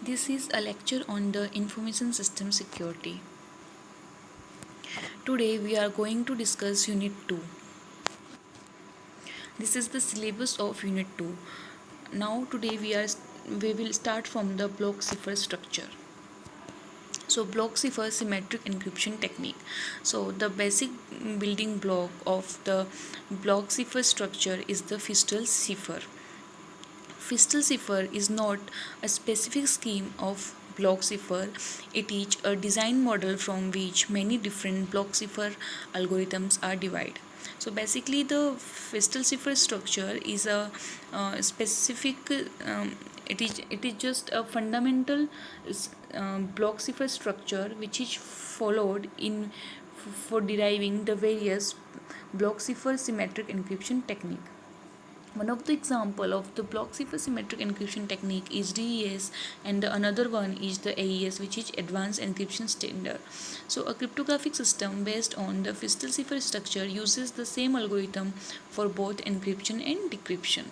This is a lecture on the information system security. Today we are going to discuss Unit 2. This is the syllabus of Unit 2. Now today we will start from the block cipher structure. So block cipher symmetric encryption technique. So the basic building block of the block cipher structure is the Fistel cipher. Fistel cipher is not a specific scheme of block cipher. It is a design model from which many different block cipher algorithms are divided. So basically, the Fistel cipher structure is a specific. It is just a fundamental block cipher structure which is followed in for deriving the various block cipher symmetric encryption technique. One of the example of the block cipher symmetric encryption technique is DES, and the another one is the AES, which is Advanced Encryption Standard. So a cryptographic system based on the Fistel cipher structure uses the same algorithm for both encryption and decryption.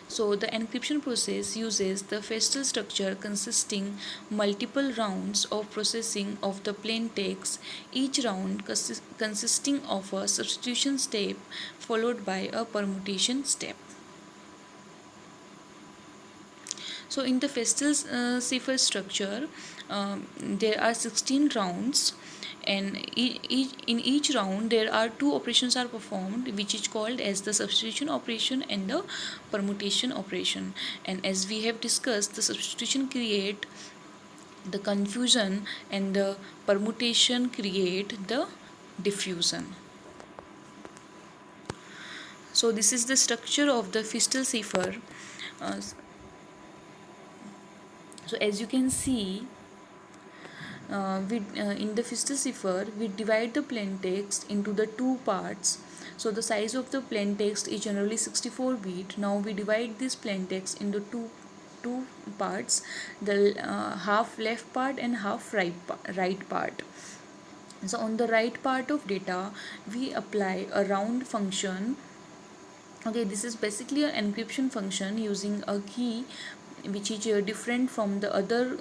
So the encryption process uses the Fistel structure consisting multiple rounds of processing of the plain text, each round consisting of a substitution step followed by a permutation step. So in the Fistel cipher structure, there are 16 rounds, and in each round there are two operations are performed, which is called as the substitution operation and the permutation operation. And as we have discussed, the substitution create the confusion and the permutation create the diffusion. So this is the structure of the Fistel cipher. So as you can see, in the Fistel cipher we divide the plain text into the two parts. So the size of the plain text is generally 64 bit. Now we divide this plain text into two parts, the half left part and half right part. So on the right part of data we apply a round function. Okay, this is basically an encryption function using a key which is different from the other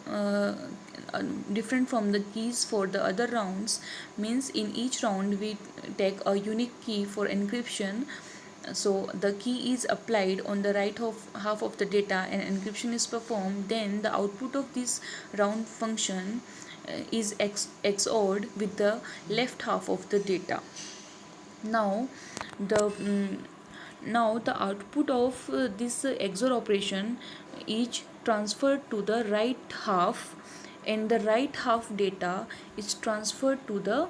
different from the keys for the other rounds. Means in each round we take a unique key for encryption. So the key is applied on the half of the data and encryption is performed. Then the output of this round function is XORed with the left half of the data. Now the now the output of this XOR operation is transferred to the right half, and the right half data is transferred to the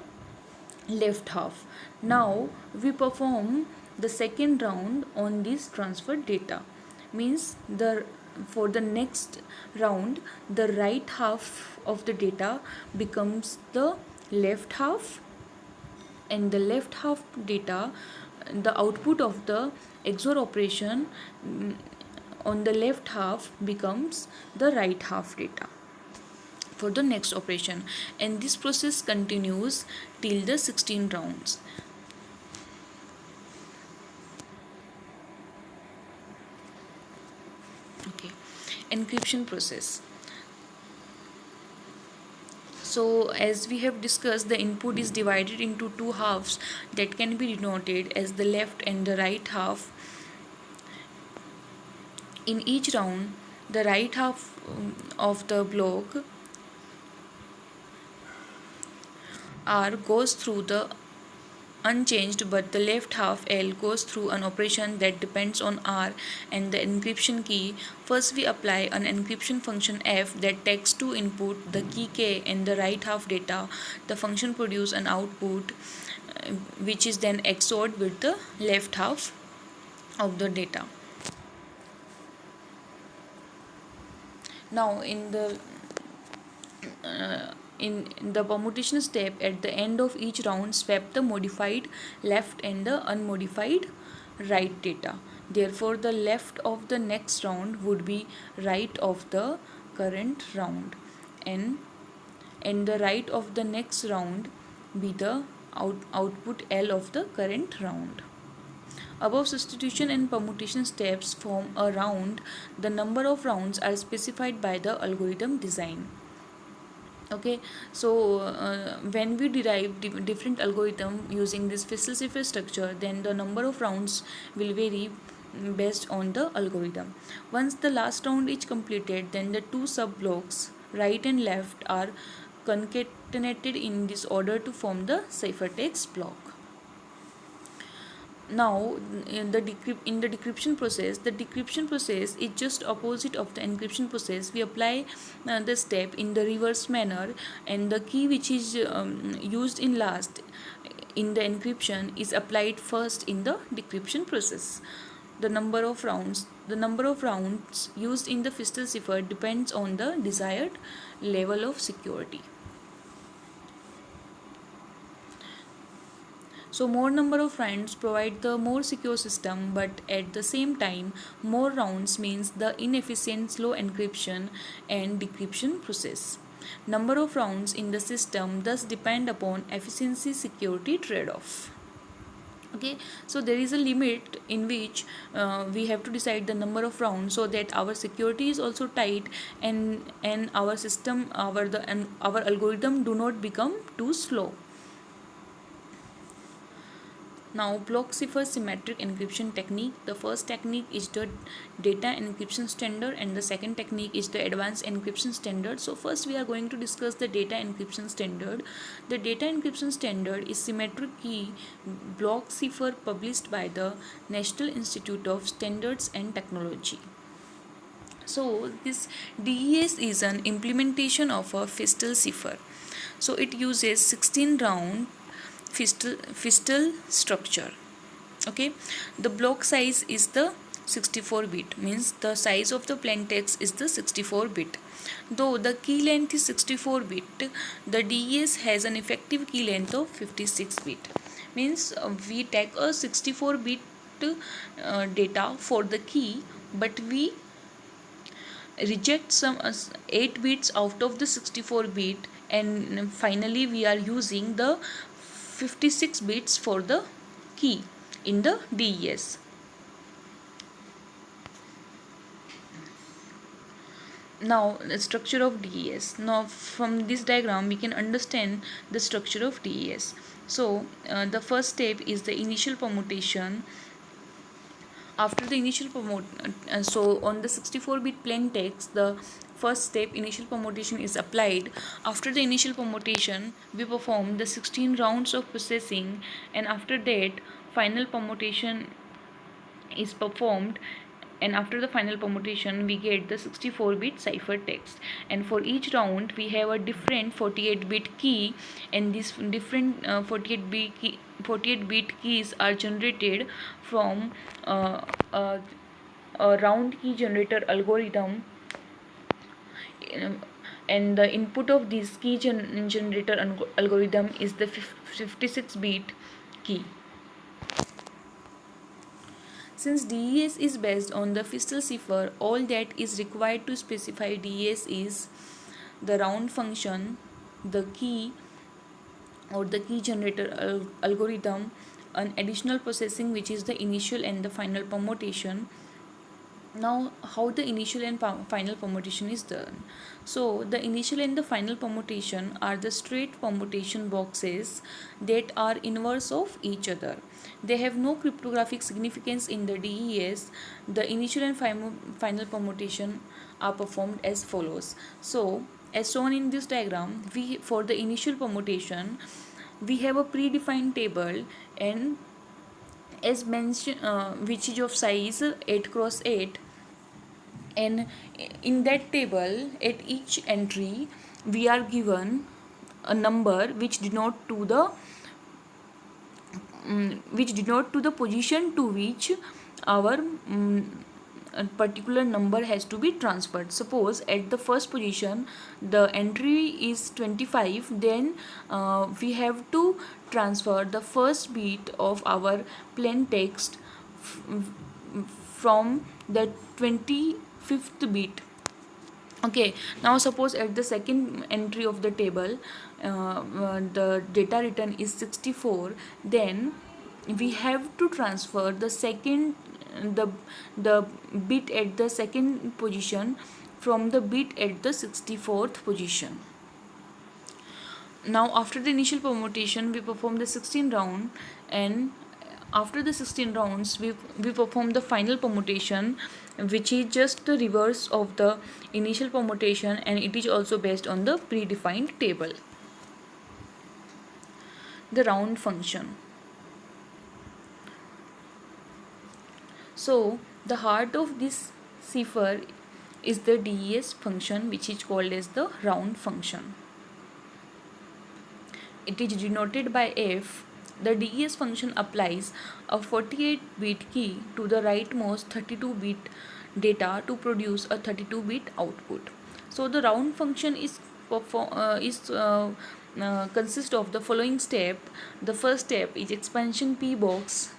left half. Now we perform the second round on this transferred data. Means the for the next round the right half of the data becomes the left half, and the left half data, the output of the XOR operation on the left half becomes the right half data for the next operation, and this process continues till the 16 rounds. Okay, encryption process. So as we have discussed, the input is divided into two halves that can be denoted as the left and the right half. In each round, the right half of the block R goes through the unchanged, but the left half L goes through an operation that depends on R and the encryption key. First we apply an encryption function F that takes two input, the key K and the right half data. The function produces an output which is then XORed with the left half of the data. Now in the permutation step, at the end of each round, swap the modified left and the unmodified right data. Therefore the left of the next round would be right of the current round, and the right of the next round be the output L of the current round. Above substitution and permutation steps form a round. The number of rounds are specified by the algorithm design. Okay, so when we derive different algorithm using this Fistel-Zipher structure, then the number of rounds will vary based on the algorithm. Once the last round is completed, then the two sub blocks right and left are concatenated in this order to form the ciphertext block. Now in the decryption process, the decryption process is just opposite of the encryption process. We apply the step in the reverse manner, and the key which is used in last in the encryption is applied first in the decryption process. The number of rounds used in the Fistel-Zipher depends on the desired level of security. So more number of rounds provide the more secure system, but at the same time more rounds means the inefficient slow encryption and decryption process. Number of rounds in the system thus depend upon efficiency security trade-off. Okay, so there is a limit in which we have to decide the number of rounds so that our security is also tight, and our system and our algorithm do not become too slow. Now, block cipher symmetric encryption technique. The first technique is the data encryption standard, and the second technique is the advanced encryption standard. So first we are going to discuss the data encryption standard. The data encryption standard is symmetric key block cipher published by the National Institute of Standards and Technology. So this DES is an implementation of a Fistel-Zipher. So it uses 16 round Fistel structure. Okay, the block size is the 64 bit, means the size of the plain text is the 64 bit. Though the key length is 64 bit, the DES has an effective key length of 56 bit, means we take a 64 bit data for the key, but we reject some 8 bits out of the 64 bit, and finally we are using the 56 bits for the key in the DES. Now the structure of DES. Now from this diagram we can understand the structure of DES. So the first step is the initial permutation. After the initial so on the 64 bit plain text, the first step initial permutation is applied. After the initial permutation we perform the 16 rounds of processing, and after that final permutation is performed, and after the final permutation we get the 64 bit ciphertext, and for each round we have a different 48 bit key, and these different 48 bit keys are generated from a round key generator algorithm, and the input of this key generator algorithm is the 56 bit key. Since DES is based on the Fistel-Zipher, all that is required to specify DES is the round function, the key or the key generator algorithm, an additional processing which is the initial and the final permutation. Now how the initial and final permutation is done. So the initial and the final permutation are the straight permutation boxes that are inverse of each other. They have no cryptographic significance in the DES. The initial and final permutation are performed as follows. So as shown in this diagram, for the initial permutation we have a predefined table, and as mentioned which is of size 8 cross 8, and in that table at each entry we are given a number which denote to the position to which our a particular number has to be transferred. Suppose at the first position the entry is 25, then we have to transfer the first bit of our plain text from the 25th bit. Okay, now suppose at the second entry of the table the data written is 64, then we have to transfer the the bit at the second position from the bit at the 64th position. Now after the initial permutation we perform the 16 round, and after the 16 rounds we perform the final permutation, which is just the reverse of the initial permutation, and it is also based on the predefined table. The round function. So the heart of this cipher is the DES function, which is called as the round function. It is denoted by F. The DES function applies a 48-bit key to the rightmost 32-bit data to produce a 32-bit output. So the round function consists of the following step. The first step is expansion P box.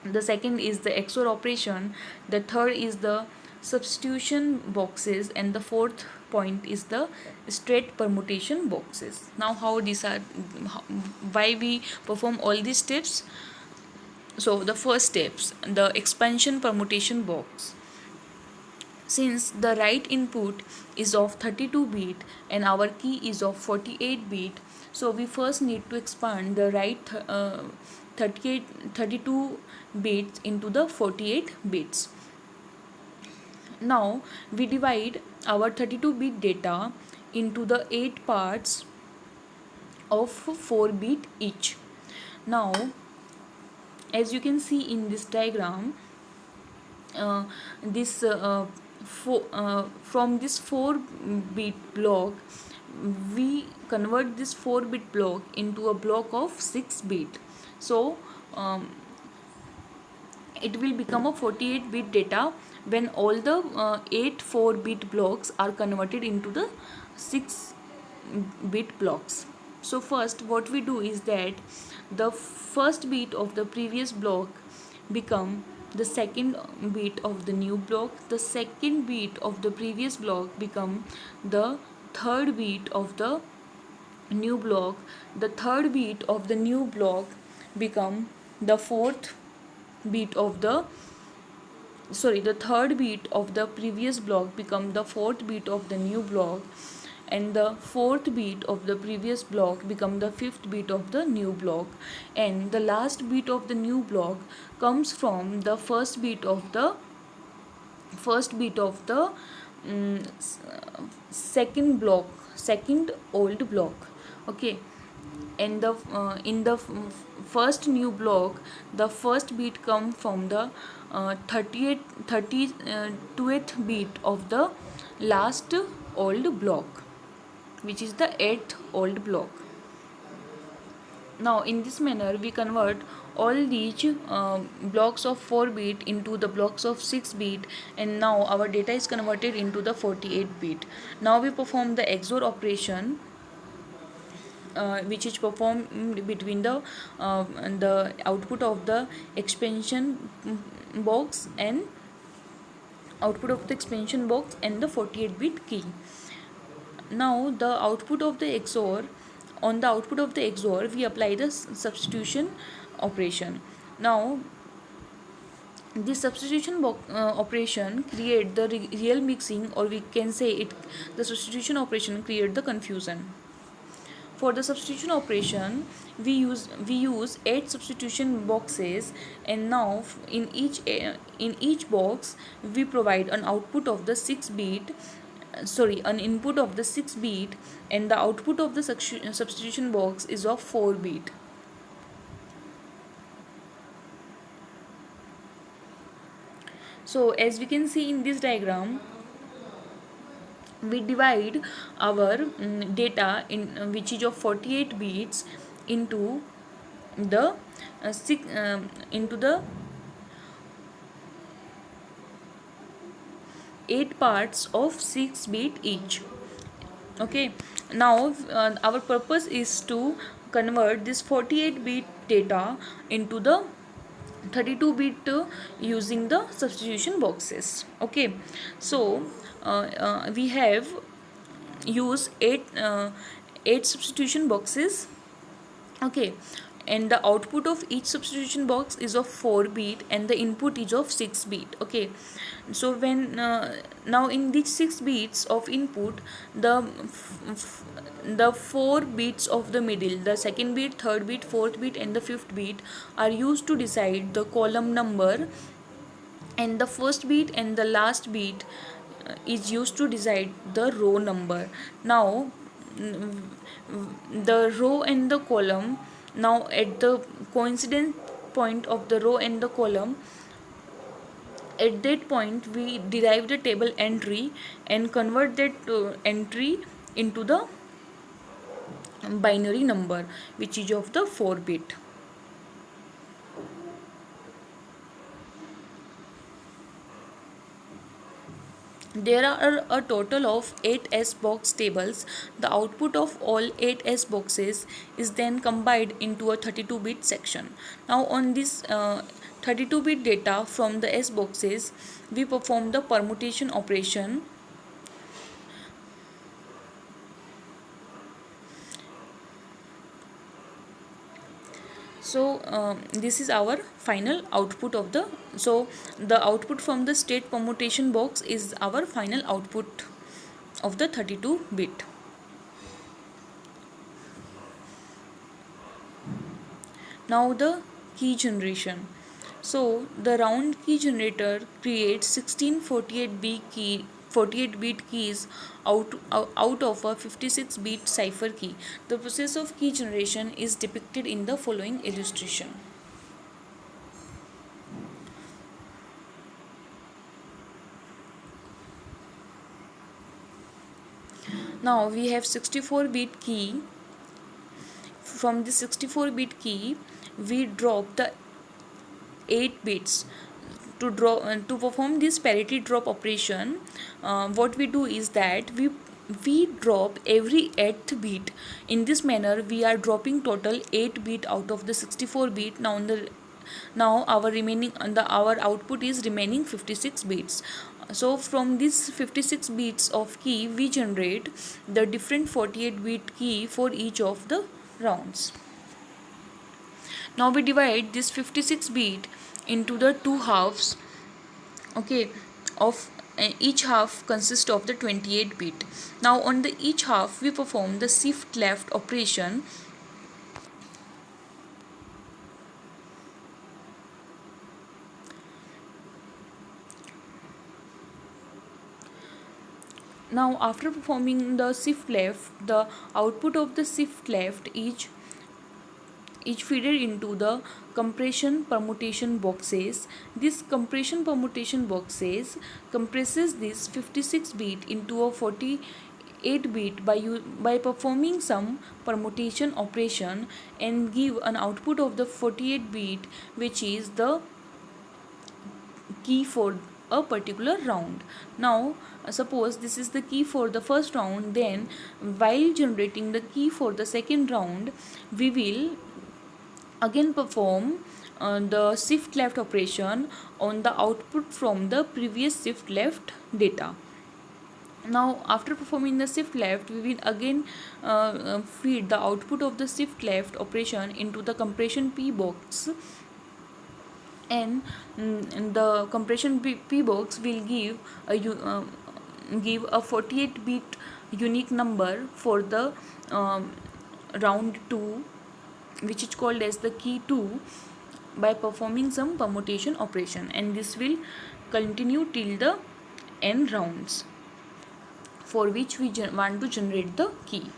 The second is the XOR operation. The third is the substitution boxes, and the fourth point is the straight permutation boxes. Now why we perform all these steps? So the first steps, the expansion permutation box. Since the right input is of 32-bit and our key is of 48-bit, so we first need to expand the right 32 bits into the 48 bits. Now we divide our 32-bit data into the 8 parts of 4-bit each. Now as you can see in this diagram, from this 4-bit block we convert this 4-bit block into a block of 6-bit. So it will become a 48-bit data when all the 8 4-bit blocks are converted into the 6-bit blocks. So first what we do is that the first bit of the previous block become the second bit of the new block, the second bit of the previous block become the third bit of the new block, the third bit of the new block become the fourth bit of the third bit of the previous block become the fourth bit of the new block, and the fourth bit of the previous block become the fifth bit of the new block, and the last bit of the new block comes from the first bit of the second old block. Okay, and in the first new block the first bit come from the 32th bit of the last old block, which is the 8th old block. Now in this manner we convert all these blocks of 4-bit into the blocks of 6-bit, and now our data is converted into the 48-bit. Now we perform the XOR operation, which is performed between the output of the expansion box and the 48-bit key. Now the output of the XOR, on the output of the XOR we apply the substitution operation. Now this substitution operation create the real mixing, or we can say it, the substitution operation create the confusion. For the substitution operation we use 8 substitution boxes, and now in each box we provide an output of the 6-bit, an input of the 6-bit, and the output of the substitution box is of 4-bit. So as we can see in this diagram, we divide our data in which is of 48 bits into the 8 parts of 6-bit each. Okay, now our purpose is to convert this 48-bit data into the 32-bit using the substitution boxes. Okay, so we have used 8 substitution boxes. Okay, and the output of each substitution box is of 4 bit and the input is of 6 bit. Okay, so when now in these 6 bits of input, the the 4 bits of the middle, the second bit, third bit, fourth bit and the fifth bit are used to decide the column number, and the first bit and the last bit is used to decide the row number. Now the row and the column, now at the coincident point of the row and the column, at that point we derive the table entry and convert that entry into the binary number which is of the 4 bit. There are a total of 8 S box tables. The output of all 8 S boxes is then combined into a 32-bit section. Now on this 32-bit data from the S boxes, we perform the permutation operation. So this is our final output of the, so the output from the state permutation box is our final output of the 32-bit. Now the key generation. So the round key generator creates 16 48-bit keys out of a 56-bit cipher key. The process of key generation is depicted in the following illustration. Now we have 64-bit key. From the 64-bit key, we drop the 8 bits. To perform this parity drop operation, what we do is that we drop every 8th bit. In this manner we are dropping total 8 bit out of the 64 bit. Now our output is remaining 56 bits. So from this 56 bits of key we generate the different 48-bit key for each of the rounds. Now we divide this 56 bit into the two halves. Okay, of each half consists of the 28 bit. Now on the each half we perform the shift left operation. Now after performing the shift left, the output of the shift left is feeded into the compression permutation boxes. This compression permutation boxes compresses this 56 bit into a 48 bit by performing some permutation operation and give an output of the 48 bit, which is the key for a particular round. Now suppose this is the key for the first round, then while generating the key for the second round we will again perform the shift left operation on the output from the previous shift left data. Now after performing the shift left, we will again feed the output of the shift left operation into the compression P box, and the compression P box will give a 48 bit unique number for the round 2, which is called as the key 2, by performing some permutation operation, and this will continue till the n rounds for which we want to generate the key.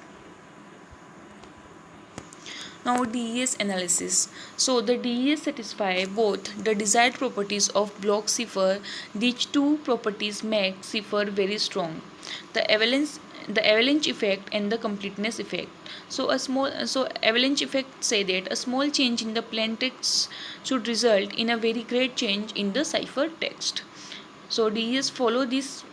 Now DES analysis. So the DES satisfy both the desired properties of block cipher. These two properties make cipher very strong. The avalanche effect and the completeness effect. So avalanche effect say that a small change in the plain text should result in a very great change in the cipher text. So DES follow this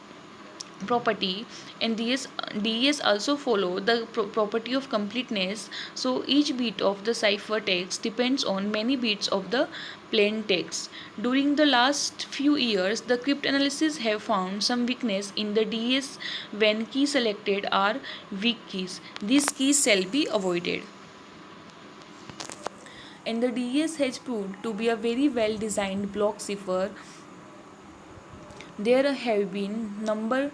property, and DES also follow the property of completeness. So each bit of the cipher text depends on many bits of the plain text. During the last few years, the cryptanalysts have found some weakness in the DES when keys selected are weak keys. These keys shall be avoided. and the DES has proved to be a very well designed block cipher. There have been a number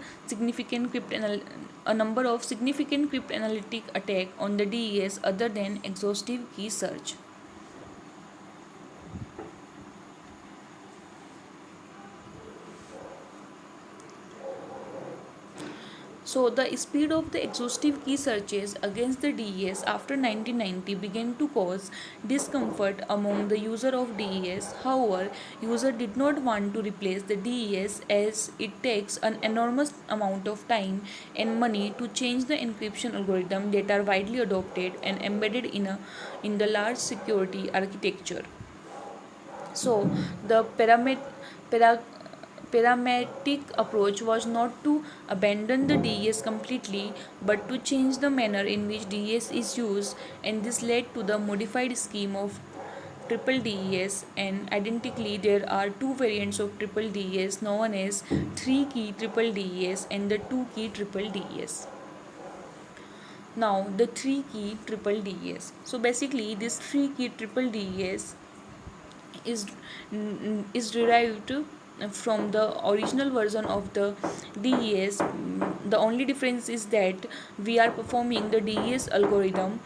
of significant cryptanalytic attack on the DES other than exhaustive key search. So the speed of the exhaustive key searches against the DES after 1990 began to cause discomfort among the user of DES. However, user did not want to replace the DES as it takes an enormous amount of time and money to change the encryption algorithm that are widely adopted and embedded in the large security architecture. So the para- Parametric approach was not to abandon the DES completely but to change the manner in which DES is used, and this led to the modified scheme of triple DES. And identically, there are two variants of triple DES known as 3 key triple DES and the 2 key triple DES. Now, the 3 key triple DES. So, basically, this 3 key triple DES is is derived from the original version of the DES. The only difference is that we are performing the DES algorithm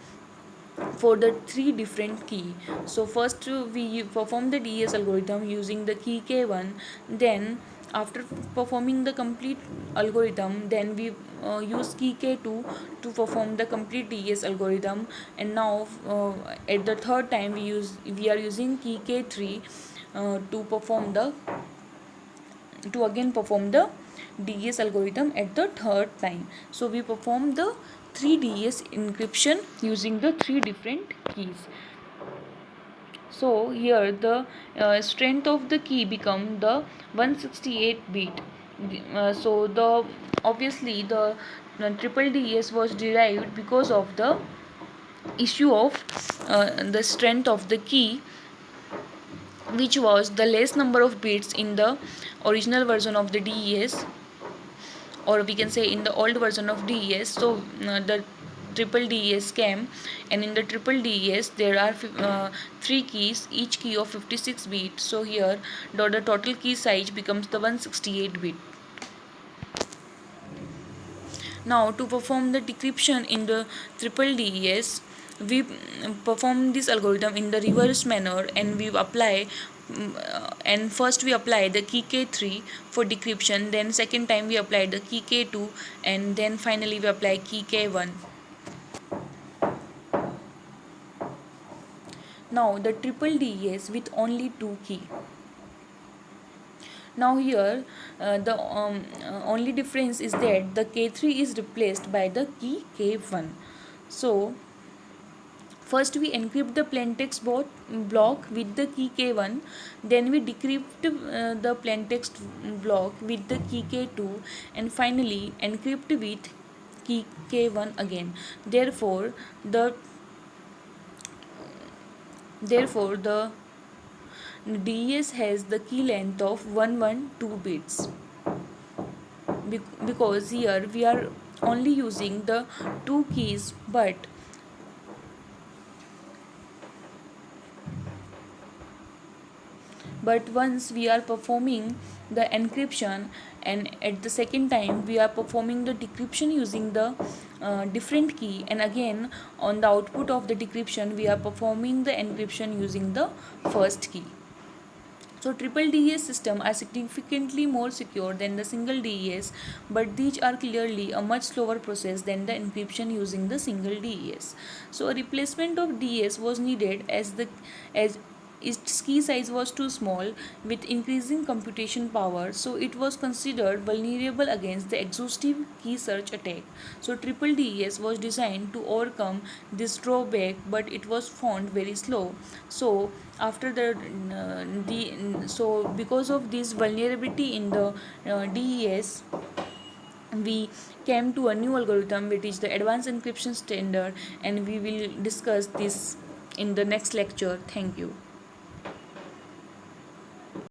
for the three different key. So first we perform the DES algorithm using the key K1, then after performing the complete algorithm, then we use key K2 to perform the complete DES algorithm, and now at the third time we are using key K3 to again perform the DES algorithm at the third time. So we perform the 3 DES encryption using the three different keys. So here the strength of the key become the 168 bit. So the obviously the triple DES was derived because of the issue of the strength of the key, which was the less number of bits in the original version of the DES, or we can say in the old version of DES. So the triple DES came, and in the triple DES there are three keys, each key of 56 bits. So here the total key size becomes the 168 bit. Now to perform the decryption in the triple DES, we perform this algorithm in the reverse manner, and we apply and first we apply the key K3 for decryption, then second time we apply the key K2, and then finally we apply key K1. Now the triple DES with only two key. Now here the only difference is that the K3 is replaced by the key K1. So first we encrypt the plaintext block with the key K1, then we decrypt the plaintext block with the key K2, and finally encrypt with key K1 again. Therefore the DES has the key length of 112 bits, because here we are only using the two keys, but once we are performing the encryption, and at the second time we are performing the decryption using the different key, and again on the output of the decryption we are performing the encryption using the first key. So triple DES systems are significantly more secure than the single DES, but these are clearly a much slower process than the encryption using the single DES. So a replacement of DES was needed as its key size was too small with increasing computation power, so it was considered vulnerable against the exhaustive key search attack. So triple DES was designed to overcome this drawback, but it was found very slow. So after so because of this vulnerability in the DES, we came to a new algorithm, which is the advanced encryption standard, and we will discuss this in the next lecture. Thank you.